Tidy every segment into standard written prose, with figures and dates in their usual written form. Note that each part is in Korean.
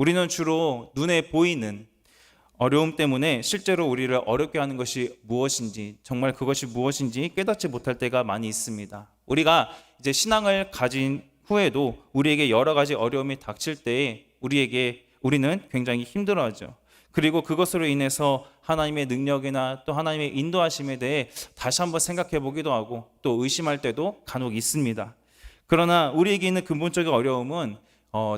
우리는 주로 눈에 보이는 어려움 때문에 실제로 우리를 어렵게 하는 것이 무엇인지, 정말 그것이 무엇인지 깨닫지 못할 때가 많이 있습니다. 우리가 이제 신앙을 가진 후에도 우리에게 여러 가지 어려움이 닥칠 때에 우리는 굉장히 힘들어하죠. 그리고 그것으로 인해서 하나님의 능력이나 또 하나님의 인도하심에 대해 다시 한번 생각해 보기도 하고 또 의심할 때도 간혹 있습니다. 그러나 우리에게 있는 근본적인 어려움은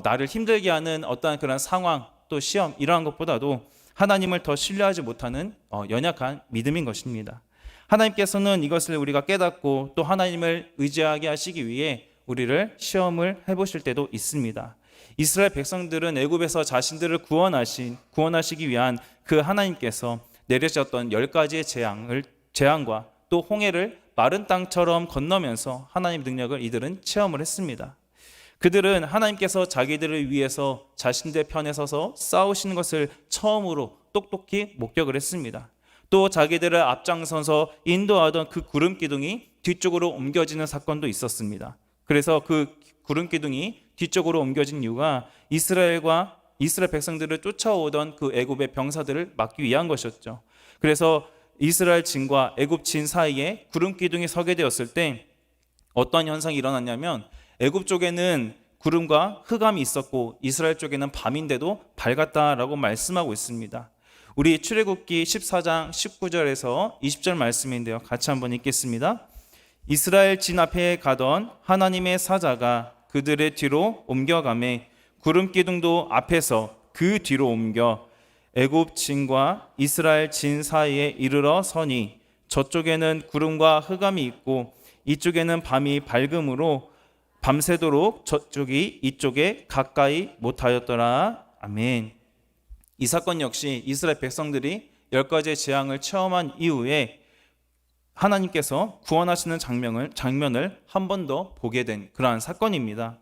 나를 힘들게 하는 어떠한 그런 상황 또 시험 이러한 것보다도 하나님을 더 신뢰하지 못하는 연약한 믿음인 것입니다. 하나님께서는 이것을 우리가 깨닫고 또 하나님을 의지하게 하시기 위해 우리를 시험을 해보실 때도 있습니다. 이스라엘 백성들은 애굽에서 자신들을 구원하시기 위한 그 하나님께서 내려졌던 10가지의 재앙과 또 홍해를 마른 땅처럼 건너면서 하나님 능력을 이들은 체험을 했습니다. 그들은 하나님께서 자기들을 위해서 자신들 편에 서서 싸우시는 것을 처음으로 똑똑히 목격을 했습니다. 또 자기들을 앞장서서 인도하던 그 구름 기둥이 뒤쪽으로 옮겨지는 사건도 있었습니다. 그래서 그 구름 기둥이 뒤쪽으로 옮겨진 이유가 이스라엘 백성들을 쫓아오던 그 애굽의 병사들을 막기 위한 것이었죠. 그래서 이스라엘 진과 애굽 진 사이에 구름 기둥이 서게 되었을 때 어떤 현상이 일어났냐면 애굽 쪽에는 구름과 흑암이 있었고 이스라엘 쪽에는 밤인데도 밝았다라고 말씀하고 있습니다. 우리 출애굽기 14장 19절에서 20절 말씀인데요. 같이 한번 읽겠습니다. 이스라엘 진 앞에 가던 하나님의 사자가 그들의 뒤로 옮겨가매 구름 기둥도 앞에서 그 뒤로 옮겨 애굽 진과 이스라엘 진 사이에 이르러 서니 저쪽에는 구름과 흑암이 있고 이쪽에는 밤이 밝음으로 밤새도록 저쪽이 이쪽에 가까이 못하였더라. 아멘. 이 사건 역시 이스라엘 백성들이 10가지의 재앙을 체험한 이후에 하나님께서 구원하시는 장면을 한 번 더 보게 된 그러한 사건입니다.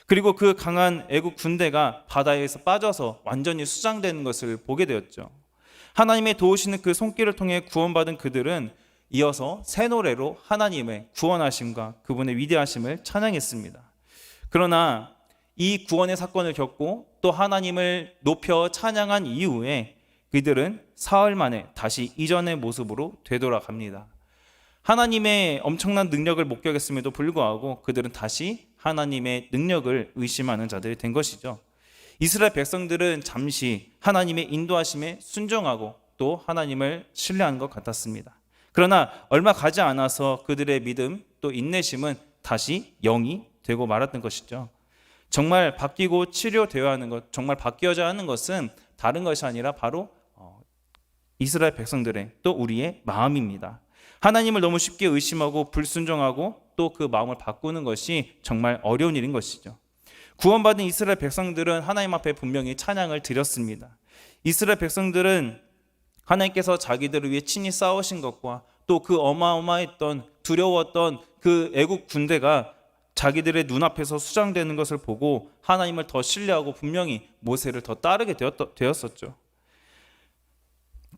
그리고 그 강한 애국 군대가 바다에서 빠져서 완전히 수장되는 것을 보게 되었죠. 하나님의 도우시는 그 손길을 통해 구원받은 그들은 이어서 새 노래로 하나님의 구원하심과 그분의 위대하심을 찬양했습니다. 그러나 이 구원의 사건을 겪고 또 하나님을 높여 찬양한 이후에 그들은 사흘 만에 다시 이전의 모습으로 되돌아갑니다. 하나님의 엄청난 능력을 목격했음에도 불구하고 그들은 다시 하나님의 능력을 의심하는 자들이 된 것이죠. 이스라엘 백성들은 잠시 하나님의 인도하심에 순종하고 또 하나님을 신뢰한 것 같았습니다. 그러나 얼마 가지 않아서 그들의 믿음 또 인내심은 다시 0이 되고 말았던 것이죠. 정말 바뀌고 치료되어야 하는 것, 정말 바뀌어야 하는 것은 다른 것이 아니라 바로 이스라엘 백성들의 또 우리의 마음입니다. 하나님을 너무 쉽게 의심하고 불순종하고 또 그 마음을 바꾸는 것이 정말 어려운 일인 것이죠. 구원받은 이스라엘 백성들은 하나님 앞에 분명히 찬양을 드렸습니다. 이스라엘 백성들은 하나님께서 자기들을 위해 친히 싸우신 것과 또 그 어마어마했던 두려웠던 그 애국 군대가 자기들의 눈앞에서 수장되는 것을 보고 하나님을 더 신뢰하고 분명히 모세를 더 따르게 되었었죠.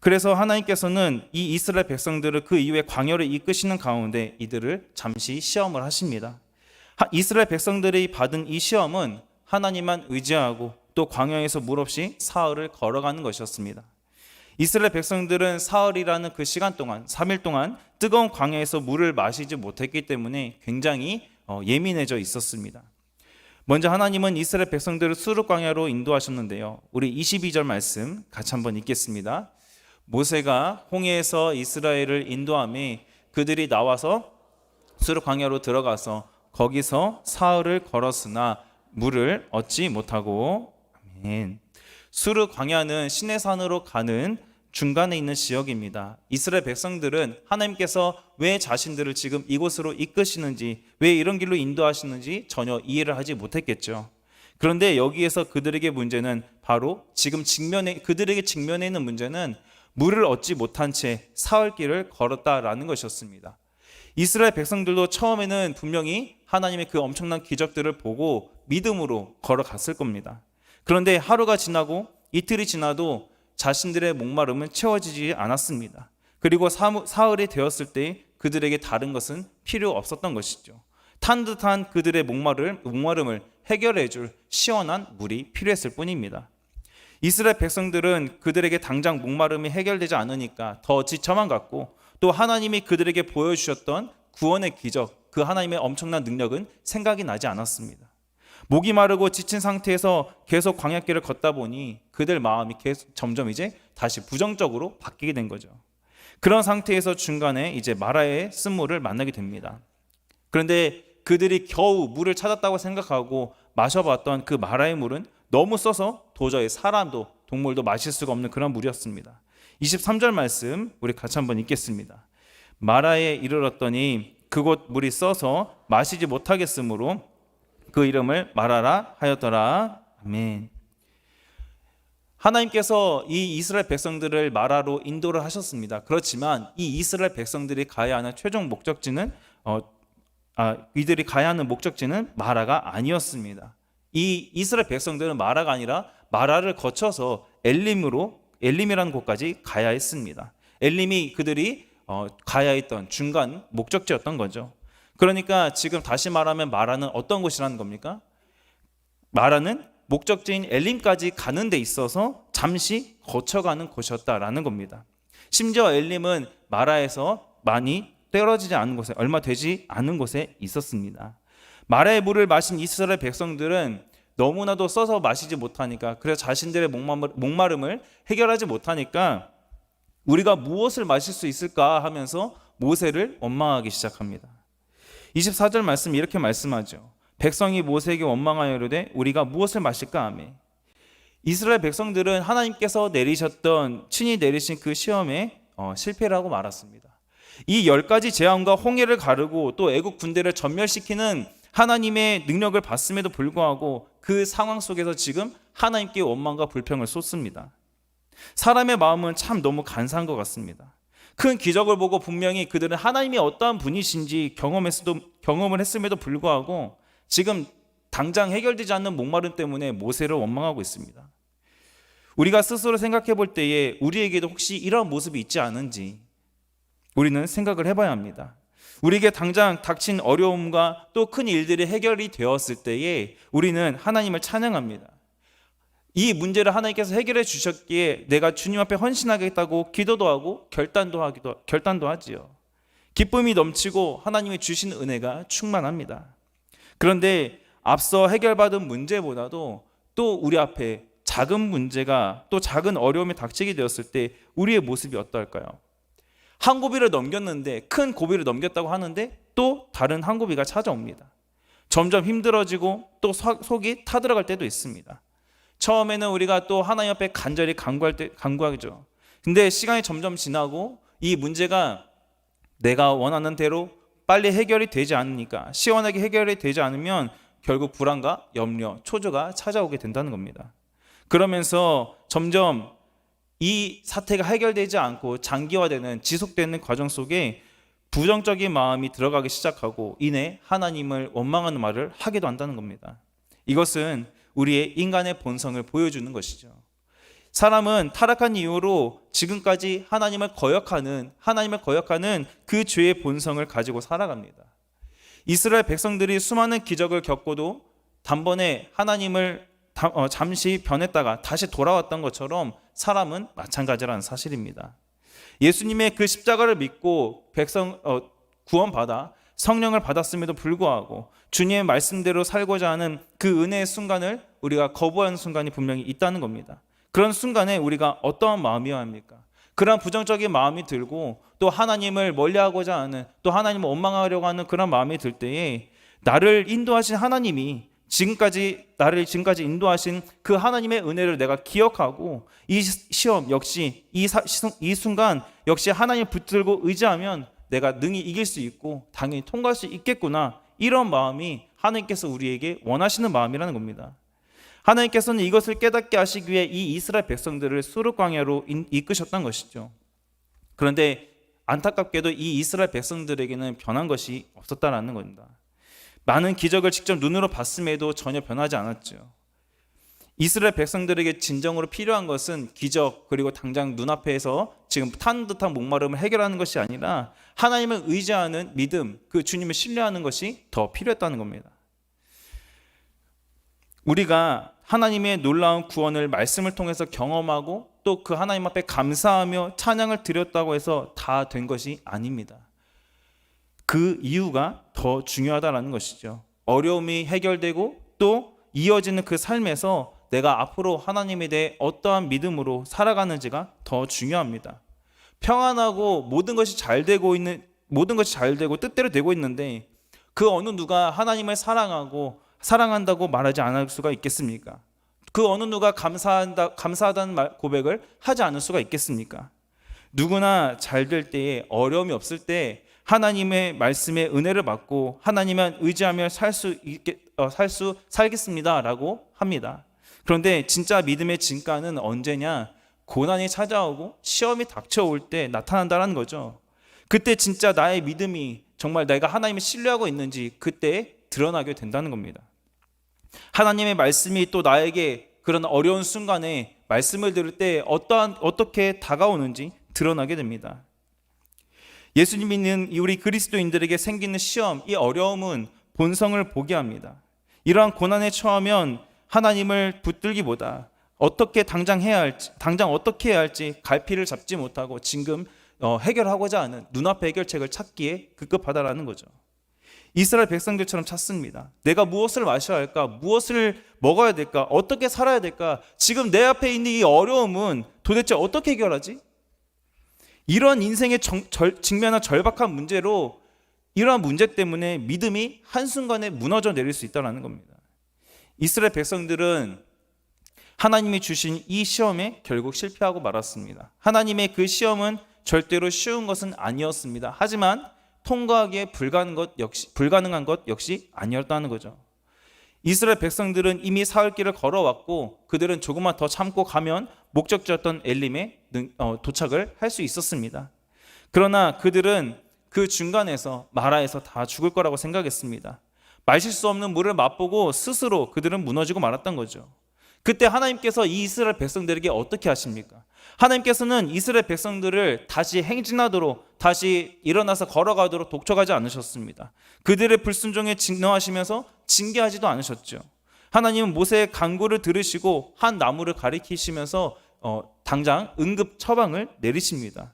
그래서 하나님께서는 이 이스라엘 백성들을 그 이후에 광야를 이끄시는 가운데 이들을 잠시 시험을 하십니다. 이스라엘 백성들이 받은 이 시험은 하나님만 의지하고 또 광야에서 물 없이 사흘을 걸어가는 것이었습니다. 이스라엘 백성들은 사흘이라는 그 시간 동안 3일 동안 뜨거운 광야에서 물을 마시지 못했기 때문에 굉장히 예민해져 있었습니다. 먼저 하나님은 이스라엘 백성들을 수르 광야로 인도하셨는데요. 우리 22절 말씀 같이 한번 읽겠습니다. 모세가 홍해에서 이스라엘을 인도하며 그들이 나와서 수르 광야로 들어가서 거기서 사흘을 걸었으나 물을 얻지 못하고. 아멘. 수르 광야는 시내산으로 가는 중간에 있는 지역입니다. 이스라엘 백성들은 하나님께서 왜 자신들을 지금 이곳으로 이끄시는지, 왜 이런 길로 인도하시는지 전혀 이해를 하지 못했겠죠. 그런데 여기에서 그들에게 문제는 바로 지금 그들에게 직면해 있는 문제는 물을 얻지 못한 채 사흘길을 걸었다라는 것이었습니다. 이스라엘 백성들도 처음에는 분명히 하나님의 그 엄청난 기적들을 보고 믿음으로 걸어갔을 겁니다. 그런데 하루가 지나고 이틀이 지나도 자신들의 목마름은 채워지지 않았습니다. 그리고 사흘이 되었을 때 그들에게 다른 것은 필요 없었던 것이죠. 탄 듯한 그들의 목마름을 해결해 줄 시원한 물이 필요했을 뿐입니다. 이스라엘 백성들은 그들에게 당장 목마름이 해결되지 않으니까 더 지쳐만 갔고, 또 하나님이 그들에게 보여주셨던 구원의 기적, 그 하나님의 엄청난 능력은 생각이 나지 않았습니다. 목이 마르고 지친 상태에서 계속 광야길을 걷다 보니 그들 마음이 계속 점점 이제 다시 부정적으로 바뀌게 된 거죠. 그런 상태에서 중간에 이제 마라의 쓴물을 만나게 됩니다. 그런데 그들이 겨우 물을 찾았다고 생각하고 마셔봤던 그 마라의 물은 너무 써서 도저히 사람도 동물도 마실 수가 없는 그런 물이었습니다. 23절 말씀 우리 같이 한번 읽겠습니다. 마라에 이르렀더니 그곳 물이 써서 마시지 못하겠으므로 그 이름을 마라라 하였더라. 아멘. 하나님께서 이 이스라엘 백성들을 마라로 인도를 하셨습니다. 그렇지만 이 이스라엘 백성들이 가야 하는 최종 목적지는 이들이 가야 하는 목적지는 마라가 아니었습니다. 이 이스라엘 백성들은 마라가 아니라 마라를 거쳐서 엘림이라는 곳까지 가야 했습니다. 엘림이 그들이 가야 했던 중간 목적지였던 거죠. 그러니까 지금 다시 말하면 마라는 어떤 곳이라는 겁니까? 마라는 목적지인 엘림까지 가는 데 있어서 잠시 거쳐가는 곳이었다라는 겁니다. 심지어 엘림은 마라에서 많이 떨어지지 않은 곳에, 얼마 되지 않은 곳에 있었습니다. 마라의 물을 마신 이스라엘 백성들은 너무나도 써서 마시지 못하니까, 그래서 자신들의 목마름을 해결하지 못하니까 우리가 무엇을 마실 수 있을까 하면서 모세를 원망하기 시작합니다. 24절 말씀 이렇게 말씀하죠. 백성이 모세에게 원망하여 이르되 우리가 무엇을 마실까 하매. 이스라엘 백성들은 하나님께서 친히 내리신 그 시험에 실패를 하고 말았습니다. 이 10가지 재앙과 홍해를 가르고 또 애국 군대를 전멸시키는 하나님의 능력을 봤음에도 불구하고 그 상황 속에서 지금 하나님께 원망과 불평을 쏟습니다. 사람의 마음은 참 너무 간사한 것 같습니다. 큰 기적을 보고 분명히 그들은 하나님이 어떠한 분이신지 경험을 했음에도 불구하고 지금 당장 해결되지 않는 목마름 때문에 모세를 원망하고 있습니다. 우리가 스스로 생각해 볼 때에 우리에게도 혹시 이런 모습이 있지 않은지 우리는 생각을 해봐야 합니다. 우리에게 당장 닥친 어려움과 또 큰 일들이 해결이 되었을 때에 우리는 하나님을 찬양합니다. 이 문제를 하나님께서 해결해 주셨기에 내가 주님 앞에 헌신하겠다고 기도도 하고 결단도 하지요. 기쁨이 넘치고 하나님이 주신 은혜가 충만합니다. 그런데 앞서 해결받은 문제보다도 또 우리 앞에 작은 문제가, 또 작은 어려움이 닥치게 되었을 때 우리의 모습이 어떨까요? 한 고비를 넘겼는데, 큰 고비를 넘겼다고 하는데 또 다른 한 고비가 찾아옵니다. 점점 힘들어지고 또 속이 타들어갈 때도 있습니다. 처음에는 우리가 또 하나님 앞에 간절히 간구하죠. 근데 시간이 점점 지나고 이 문제가 내가 원하는 대로 빨리 해결이 되지 않으니까, 시원하게 해결이 되지 않으면 결국 불안과 염려, 초조가 찾아오게 된다는 겁니다. 그러면서 점점 이 사태가 해결되지 않고 장기화되는, 지속되는 과정 속에 부정적인 마음이 들어가기 시작하고 이내 하나님을 원망하는 말을 하기도 한다는 겁니다. 이것은 우리의 인간의 본성을 보여주는 것이죠. 사람은 타락한 이후로 지금까지 하나님을 거역하는 그 죄의 본성을 가지고 살아갑니다. 이스라엘 백성들이 수많은 기적을 겪고도 단번에 하나님을 잠시 변했다가 다시 돌아왔던 것처럼 사람은 마찬가지라는 사실입니다. 예수님의 그 십자가를 믿고 구원받아 성령을 받았음에도 불구하고 주님의 말씀대로 살고자 하는 그 은혜의 순간을 우리가 거부하는 순간이 분명히 있다는 겁니다. 그런 순간에 우리가 어떠한 마음이어야 합니까? 그런 부정적인 마음이 들고 또 하나님을 멀리하고자 하는, 또 하나님을 원망하려고 하는 그런 마음이 들 때에 나를 인도하신 하나님이 나를 지금까지 인도하신 그 하나님의 은혜를 내가 기억하고 이 시험 역시 이 순간 역시 하나님 붙들고 의지하면 내가 능히 이길 수 있고 당연히 통과할 수 있겠구나, 이런 마음이 하나님께서 우리에게 원하시는 마음이라는 겁니다. 하나님께서는 이것을 깨닫게 하시기 위해 이 이스라엘 백성들을 수르 광야로 이끄셨던 것이죠. 그런데 안타깝게도 이 이스라엘 백성들에게는 변한 것이 없었다라는 겁니다. 많은 기적을 직접 눈으로 봤음에도 전혀 변하지 않았죠. 이스라엘 백성들에게 진정으로 필요한 것은 기적, 그리고 당장 눈앞에서 지금 타는 듯한 목마름을 해결하는 것이 아니라 하나님을 의지하는 믿음, 그 주님을 신뢰하는 것이 더 필요했다는 겁니다. 우리가 하나님의 놀라운 구원을 말씀을 통해서 경험하고 또 그 하나님 앞에 감사하며 찬양을 드렸다고 해서 다 된 것이 아닙니다. 그 이유가 더 중요하다는 것이죠. 어려움이 해결되고 또 이어지는 그 삶에서 내가 앞으로 하나님에 대해 어떠한 믿음으로 살아가는지가 더 중요합니다. 평안하고 모든 것이 잘 되고 뜻대로 되고 있는데 그 어느 누가 하나님을 사랑한다고 말하지 않을 수가 있겠습니까? 그 어느 누가 감사하다는 고백을 하지 않을 수가 있겠습니까? 누구나 잘 될 때에, 어려움이 없을 때 하나님의 말씀에 은혜를 받고 하나님만 의지하며 살겠습니다라고 합니다. 그런데 진짜 믿음의 진가는 언제냐? 고난이 찾아오고 시험이 닥쳐올 때 나타난다는 거죠. 그때 진짜 나의 믿음이 정말 내가 하나님을 신뢰하고 있는지 그때 드러나게 된다는 겁니다. 하나님의 말씀이 또 나에게 그런 어려운 순간에 말씀을 들을 때 어떻게 다가오는지 드러나게 됩니다. 예수님 믿는 우리 그리스도인들에게 생기는 시험, 이 어려움은 본성을 보게 합니다. 이러한 고난에 처하면 하나님을 붙들기보다 당장 어떻게 해야 할지 갈피를 잡지 못하고 지금 해결하고자 하는 눈앞의 해결책을 찾기에 급급하다라는 거죠. 이스라엘 백성들처럼 찾습니다. 내가 무엇을 마셔야 할까? 무엇을 먹어야 될까? 어떻게 살아야 될까? 지금 내 앞에 있는 이 어려움은 도대체 어떻게 해결하지? 이런 인생의 직면한 절박한 문제로 이러한 문제 때문에 믿음이 한순간에 무너져 내릴 수 있다는 겁니다. 이스라엘 백성들은 하나님이 주신 이 시험에 결국 실패하고 말았습니다. 하나님의 그 시험은 절대로 쉬운 것은 아니었습니다. 하지만 통과하기에 불가능한 것 역시 아니었다는 거죠. 이스라엘 백성들은 이미 사흘 길을 걸어왔고 그들은 조금만 더 참고 가면 목적지였던 엘림에 도착을 할 수 있었습니다. 그러나 그들은 그 중간에서 마라에서 다 죽을 거라고 생각했습니다. 마실 수 없는 물을 맛보고 스스로 그들은 무너지고 말았던 거죠. 그때 하나님께서 이 이스라엘 백성들에게 어떻게 하십니까? 하나님께서는 이스라엘 백성들을 다시 행진하도록, 다시 일어나서 걸어가도록 독촉하지 않으셨습니다. 그들의 불순종에 진노하시면서 징계하지도 않으셨죠. 하나님은 모세의 간구를 들으시고 한 나무를 가리키시면서 당장 응급 처방을 내리십니다.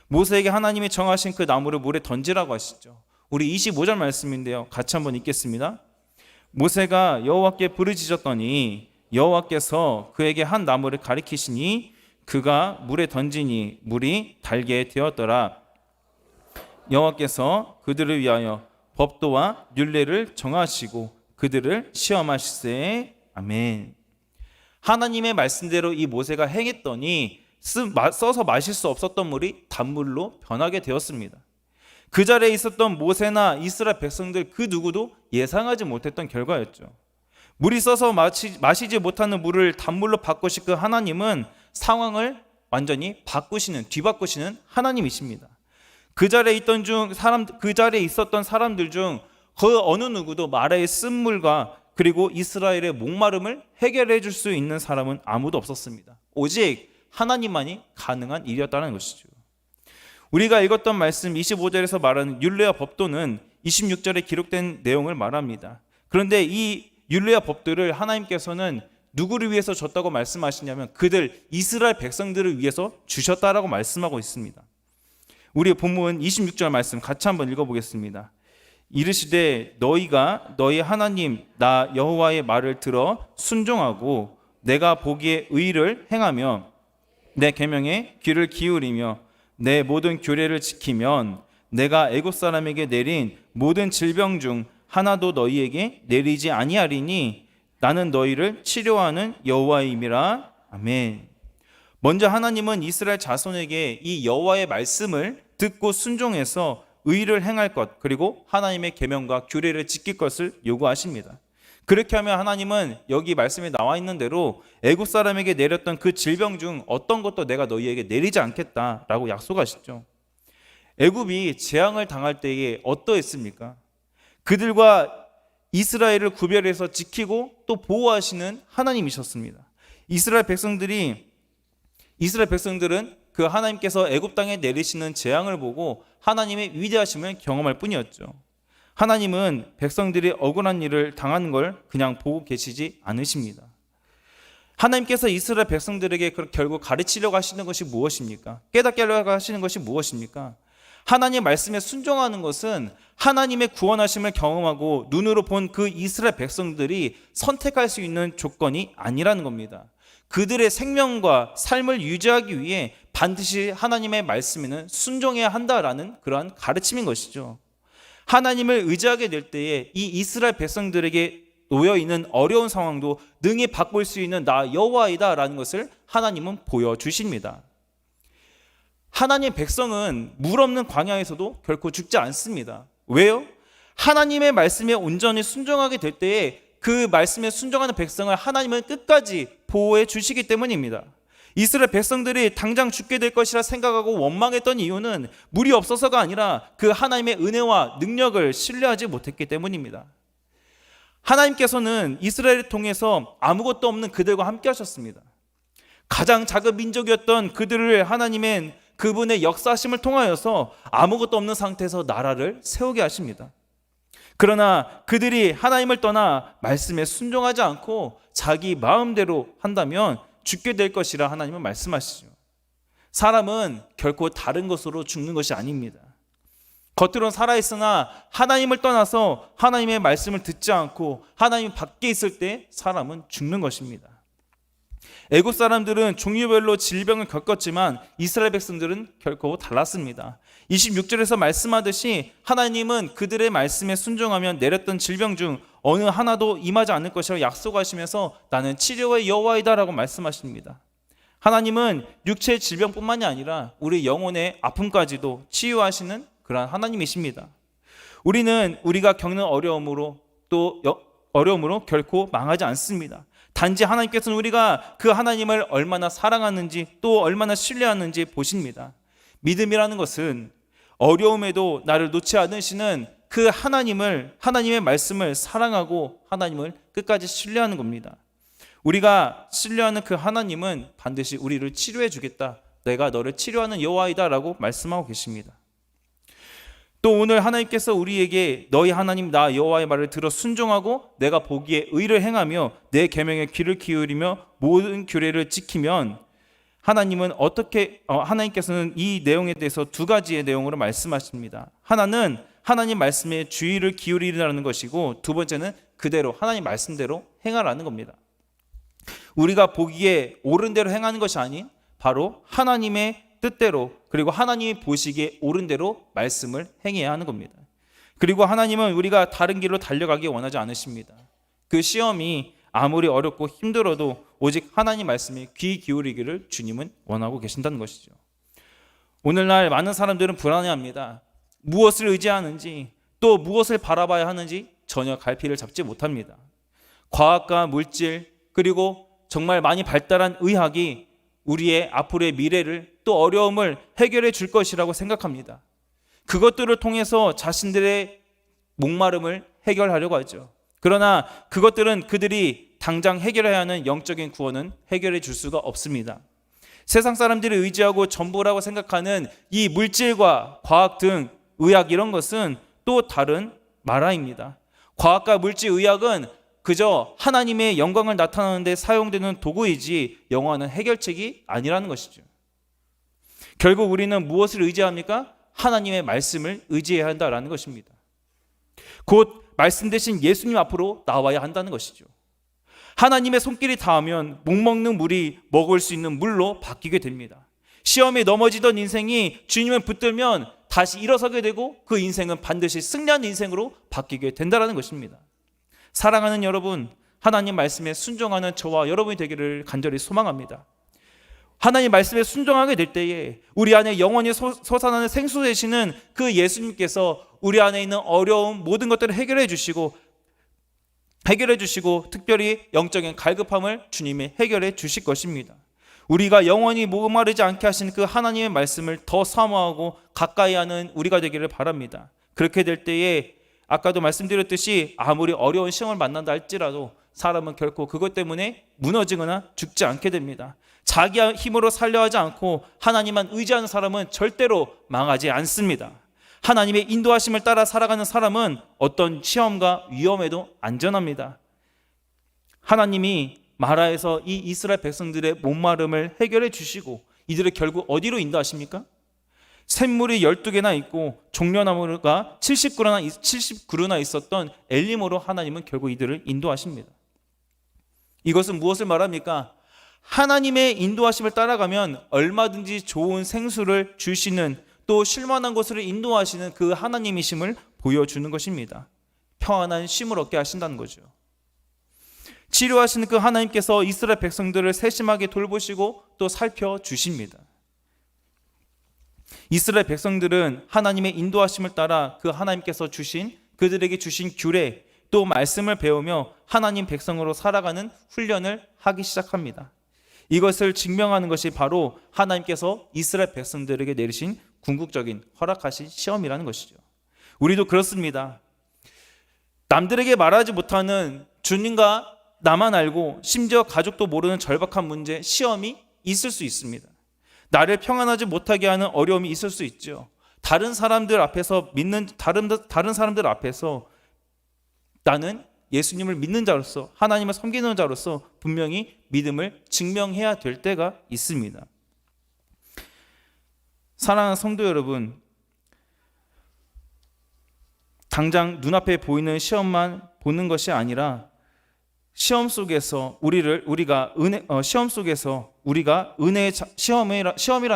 모세에게 하나님이 정하신 그 나무를 물에 던지라고 하시죠. 우리 25절 말씀인데요, 같이 한번 읽겠습니다. 모세가 여호와께 부르짖었더니 여호와께서 그에게 한 나무를 가리키시니 그가 물에 던지니 물이 달게 되었더라. 여호와께서 그들을 위하여 법도와 율례를 정하시고 그들을 시험하시세. 아멘. 하나님의 말씀대로 이 모세가 행했더니 써서 마실 수 없었던 물이 단물로 변하게 되었습니다. 그 자리에 있었던 모세나 이스라엘 백성들 그 누구도 예상하지 못했던 결과였죠. 물이 써서 마시지 못하는 물을 단물로 바꾸실 그 하나님은 상황을 완전히 뒤바꾸시는 하나님이십니다. 그 자리에 있었던 사람들 중 그 어느 누구도 마라의 쓴물과 그리고 이스라엘의 목마름을 해결해 줄 수 있는 사람은 아무도 없었습니다. 오직 하나님만이 가능한 일이었다는 것이죠. 우리가 읽었던 말씀 25절에서 말하는 율례와 법도는 26절에 기록된 내용을 말합니다. 그런데 이 율례와 법들을 하나님께서는 누구를 위해서 줬다고 말씀하시냐면 이스라엘 백성들을 위해서 주셨다라고 말씀하고 있습니다. 우리 본문 26절 말씀 같이 한번 읽어보겠습니다. 이르시되 너희가 너희 하나님 나 여호와의 말을 들어 순종하고 내가 보기에 의를 행하며 내 계명에 귀를 기울이며 내 모든 규례를 지키면 내가 애굽 사람에게 내린 모든 질병 중 하나도 너희에게 내리지 아니하리니 나는 너희를 치료하는 여호와임이라. 아멘. 먼저 하나님은 이스라엘 자손에게 이 여호와의 말씀을 듣고 순종해서 의를 행할 것, 그리고 하나님의 계명과 규례를 지킬 것을 요구하십니다. 그렇게 하면 하나님은 여기 말씀에 나와 있는 대로 애굽 사람에게 내렸던 그 질병 중 어떤 것도 내가 너희에게 내리지 않겠다라고 약속하시죠. 애굽이 재앙을 당할 때에 어떠했습니까? 그들과 이스라엘을 구별해서 지키고 또 보호하시는 하나님이셨습니다. 이스라엘 백성들은 그 하나님께서 애굽 땅에 내리시는 재앙을 보고 하나님의 위대하심을 경험할 뿐이었죠. 하나님은 백성들이 억울한 일을 당하는 걸 그냥 보고 계시지 않으십니다. 하나님께서 이스라엘 백성들에게 결국 가르치려고 하시는 것이 무엇입니까? 깨닫게 하려고 하시는 것이 무엇입니까? 하나님의 말씀에 순종하는 것은 하나님의 구원하심을 경험하고 눈으로 본 그 이스라엘 백성들이 선택할 수 있는 조건이 아니라는 겁니다. 그들의 생명과 삶을 유지하기 위해 반드시 하나님의 말씀에는 순종해야 한다라는 그러한 가르침인 것이죠. 하나님을 의지하게 될 때에 이 이스라엘 백성들에게 놓여 있는 어려운 상황도 능히 바꿀 수 있는 나 여호와이다라는 것을 하나님은 보여주십니다. 하나님의 백성은 물 없는 광야에서도 결코 죽지 않습니다. 왜요? 하나님의 말씀에 온전히 순종하게 될 때에 그 말씀에 순종하는 백성을 하나님은 끝까지 보호해 주시기 때문입니다. 이스라엘 백성들이 당장 죽게 될 것이라 생각하고 원망했던 이유는 물이 없어서가 아니라 그 하나님의 은혜와 능력을 신뢰하지 못했기 때문입니다. 하나님께서는 이스라엘을 통해서 아무것도 없는 그들과 함께 하셨습니다. 가장 작은 민족이었던 그들을 하나님은 그분의 역사하심을 통하여서 아무것도 없는 상태에서 나라를 세우게 하십니다. 그러나 그들이 하나님을 떠나 말씀에 순종하지 않고 자기 마음대로 한다면 죽게 될 것이라 하나님은 말씀하시죠. 사람은 결코 다른 것으로 죽는 것이 아닙니다. 겉으로는 살아있으나 하나님을 떠나서 하나님의 말씀을 듣지 않고 하나님 밖에 있을 때 사람은 죽는 것입니다. 애굽 사람들은 종류별로 질병을 겪었지만 이스라엘 백성들은 결코 달랐습니다. 26절에서 말씀하듯이 하나님은 그들의 말씀에 순종하면 내렸던 질병 중 어느 하나도 임하지 않을 것이라고 약속하시면서 나는 치료의 여호와이다라고 말씀하십니다. 하나님은 육체의 질병뿐만이 아니라 우리 영혼의 아픔까지도 치유하시는 그러한 하나님이십니다. 우리는 우리가 겪는 어려움으로 결코 망하지 않습니다. 단지 하나님께서는 우리가 그 하나님을 얼마나 사랑하는지 또 얼마나 신뢰하는지 보십니다. 믿음이라는 것은 어려움에도 나를 놓지 않으시는 그 하나님의 말씀을 사랑하고 하나님을 끝까지 신뢰하는 겁니다. 우리가 신뢰하는 그 하나님은 반드시 우리를 치료해 주겠다. 내가 너를 치료하는 여호와이다 라고 말씀하고 계십니다. 또 오늘 하나님께서 우리에게 너희 하나님 나 여호와의 말을 들어 순종하고 내가 보기에 의를 행하며 내 계명에 귀를 기울이며 모든 규례를 지키면 하나님께서는 이 내용에 대해서 두 가지의 내용으로 말씀하십니다. 하나는 하나님 말씀에 주의를 기울이라는 것이고 두 번째는 그대로 하나님 말씀대로 행하라는 겁니다. 우리가 보기에 옳은 대로 행하는 것이 아닌 바로 하나님의 뜻대로 그리고 하나님이 보시기에 옳은 대로 말씀을 행해야 하는 겁니다. 그리고 하나님은 우리가 다른 길로 달려가기 원하지 않으십니다. 그 시험이 아무리 어렵고 힘들어도 오직 하나님 말씀에 귀 기울이기를 주님은 원하고 계신다는 것이죠. 오늘날 많은 사람들은 불안해합니다. 무엇을 의지하는지 또 무엇을 바라봐야 하는지 전혀 갈피를 잡지 못합니다. 과학과 물질 그리고 정말 많이 발달한 의학이 우리의 앞으로의 미래를 또 어려움을 해결해 줄 것이라고 생각합니다. 그것들을 통해서 자신들의 목마름을 해결하려고 하죠. 그러나 그것들은 그들이 당장 해결해야 하는 영적인 구원은 해결해 줄 수가 없습니다. 세상 사람들이 의지하고 전부라고 생각하는 이 물질과 과학 등 의학 이런 것은 또 다른 마라입니다. 과학과 물질 의학은 그저 하나님의 영광을 나타내는 데 사용되는 도구이지 영원한 해결책이 아니라는 것이죠. 결국 우리는 무엇을 의지합니까? 하나님의 말씀을 의지해야 한다는 것입니다. 곧 말씀 대신 예수님 앞으로 나와야 한다는 것이죠. 하나님의 손길이 닿으면 목먹는 물이 먹을 수 있는 물로 바뀌게 됩니다. 시험에 넘어지던 인생이 주님을 붙들면 다시 일어서게 되고 그 인생은 반드시 승리하는 인생으로 바뀌게 된다는 것입니다. 사랑하는 여러분, 하나님 말씀에 순종하는 저와 여러분이 되기를 간절히 소망합니다. 하나님 말씀에 순종하게 될 때에 우리 안에 영원히 솟아나는 생수 되시는 그 예수님께서 우리 안에 있는 어려움 모든 것들을 해결해 주시고 특별히 영적인 갈급함을 주님이 해결해 주실 것입니다. 우리가 영원히 목마르지 않게 하신 그 하나님의 말씀을 더 사모하고 가까이 하는 우리가 되기를 바랍니다. 그렇게 될 때에 아까도 말씀드렸듯이 아무리 어려운 시험을 만난다 할지라도 사람은 결코 그것 때문에 무너지거나 죽지 않게 됩니다. 자기 힘으로 살려 하지 않고 하나님만 의지하는 사람은 절대로 망하지 않습니다. 하나님의 인도하심을 따라 살아가는 사람은 어떤 시험과 위험에도 안전합니다. 하나님이 마라에서 이 이스라엘 백성들의 목마름을 해결해 주시고 이들을 결국 어디로 인도하십니까? 샘물이 12개나 있고 종려나무가 70그루나 있었던 엘림으로 하나님은 결국 이들을 인도하십니다. 이것은 무엇을 말합니까? 하나님의 인도하심을 따라가면 얼마든지 좋은 생수를 주시는, 또 쉴만한 곳으로 인도하시는 그 하나님이심을 보여주는 것입니다. 평안한 쉼을 얻게 하신다는 거죠. 치료하시는 그 하나님께서 이스라엘 백성들을 세심하게 돌보시고 또 살펴주십니다. 이스라엘 백성들은 하나님의 인도하심을 따라 그 하나님께서 주신, 그들에게 주신 규례 또 말씀을 배우며 하나님 백성으로 살아가는 훈련을 하기 시작합니다. 이것을 증명하는 것이 바로 하나님께서 이스라엘 백성들에게 내리신 궁극적인 허락하신 시험이라는 것이죠. 우리도 그렇습니다. 남들에게 말하지 못하는, 주님과 나만 알고 심지어 가족도 모르는 절박한 문제, 시험이 있을 수 있습니다. 나를 평안하지 못하게 하는 어려움이 있을 수 있죠. 다른 사람들 앞에서 나는 예수님을 믿는 자로서, 하나님을 섬기는 자로서 분명히 믿음을 증명해야 될 때가 있습니다. 사랑하는 성도 여러분, 당장 눈앞에 보이는 시험만 보는 것이 아니라 시험이라는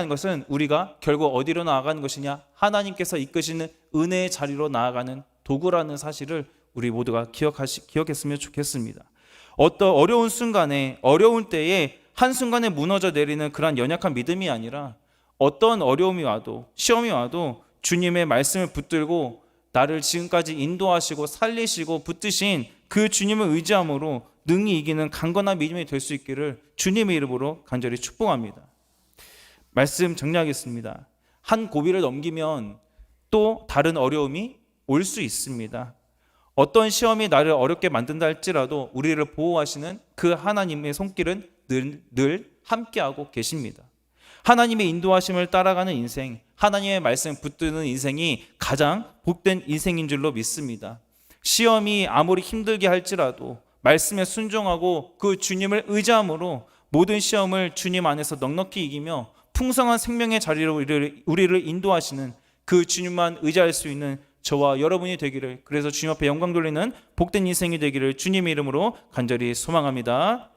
것은 우리가 결국 어디로 나아가는 것이냐? 하나님께서 이끄시는 은혜의 자리로 나아가는 도구라는 사실을 우리 모두가 기억했으면 좋겠습니다. 어떤 어려운 순간에, 어려운 때에 한순간에 무너져 내리는 그런 연약한 믿음이 아니라 어떤 어려움이 와도, 시험이 와도 주님의 말씀을 붙들고 나를 지금까지 인도하시고 살리시고 붙드신 그 주님을 의지함으로 능히 이기는 강건한 믿음이 될 수 있기를 주님의 이름으로 간절히 축복합니다. 말씀 정리하겠습니다. 한 고비를 넘기면 또 다른 어려움이 올 수 있습니다. 어떤 시험이 나를 어렵게 만든다 할지라도 우리를 보호하시는 그 하나님의 손길은 늘 함께하고 계십니다. 하나님의 인도하심을 따라가는 인생, 하나님의 말씀 붙드는 인생이 가장 복된 인생인 줄로 믿습니다. 시험이 아무리 힘들게 할지라도 말씀에 순종하고 그 주님을 의지함으로 모든 시험을 주님 안에서 넉넉히 이기며 풍성한 생명의 자리로 우리를 인도하시는 그 주님만 의지할 수 있는 저와 여러분이 되기를, 그래서 주님 앞에 영광 돌리는 복된 인생이 되기를 주님의 이름으로 간절히 소망합니다.